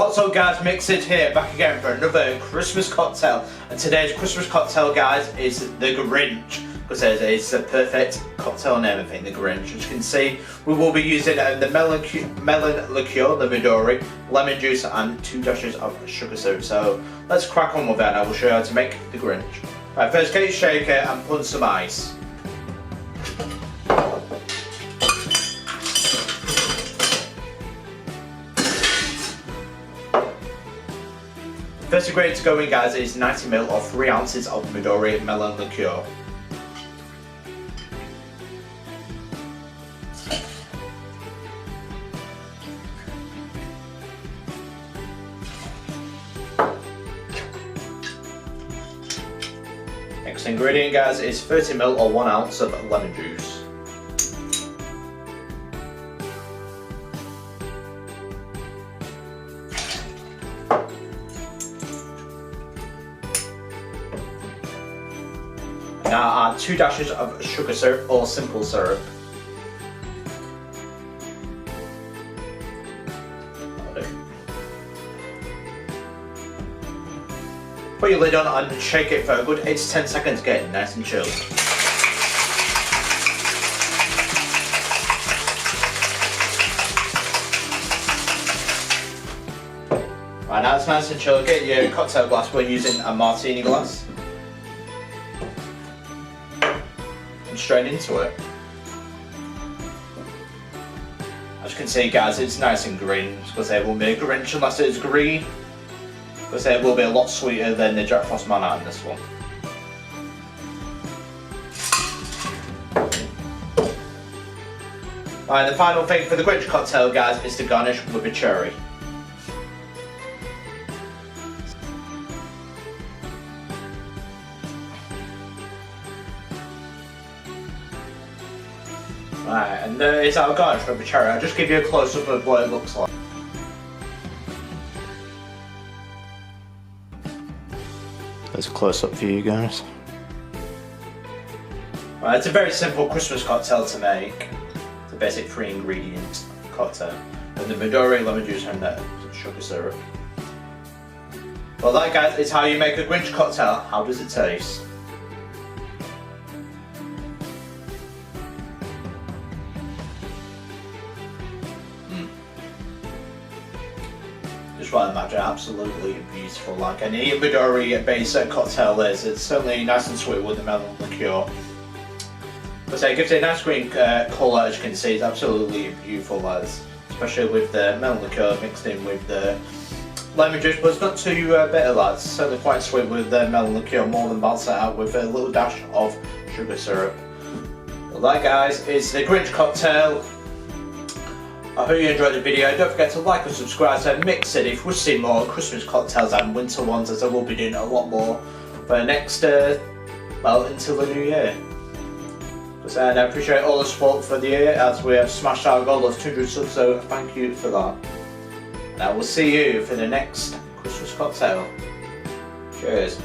What's up guys, MixedSid here, back again for another Christmas cocktail. And today's Christmas cocktail guys is the Grinch, because it's the perfect cocktail name I think, the Grinch. As you can see, we will be using the melon liqueur, the Midori, lemon juice and 2 dashes of sugar syrup. So let's crack on with that and I will show you how to make the Grinch. Right, first get your shaker and put some ice. First ingredient to go in guys is 90ml or 3 ounces of Midori melon liqueur. Next ingredient guys is 30ml or 1 ounce of lemon juice. Now add 2 dashes of sugar syrup or simple syrup. Put your lid on and shake it for a good 8 to 10 seconds to get it nice and chilled. Right, now it's nice and chilled, get your cocktail glass. We're using a Martini glass. Straight into it. As you can see guys, it's nice and green, because it won't be a Grinch unless it's green, because it will be a lot sweeter than the Jack Frost Manhattan in this one. Right, the final thing for the Grinch cocktail guys is to garnish with a cherry. Right, and there is our garnish with a cherry. I'll just give you a close-up of what it looks like. There's a close-up for you guys. Right, it's a very simple Christmas cocktail to make. It's a basic 3 ingredient cocktail. With the Midori, lemon juice and the sugar syrup. Well that guys is how you make a Grinch cocktail. How does it taste? Just want to imagine, absolutely beautiful, like any Midori based cocktail is. It's certainly nice and sweet with the melon liqueur. But it gives it a nice green colour, as you can see. It's absolutely beautiful, especially with the melon liqueur mixed in with the lemon juice. But it's not too bitter, lads. It's certainly quite sweet with the melon liqueur, more than balance it out with a little dash of sugar syrup. Well, that guys is the Grinch cocktail. I hope you enjoyed the video. Don't forget to like and subscribe to MixedSid if you wish to see more Christmas cocktails and winter ones, as I will be doing a lot more for the next, well, until the new year. And I appreciate all the support for the year as we have smashed our goal of 200 subs, so thank you for that. And I will see you for the next Christmas cocktail. Cheers.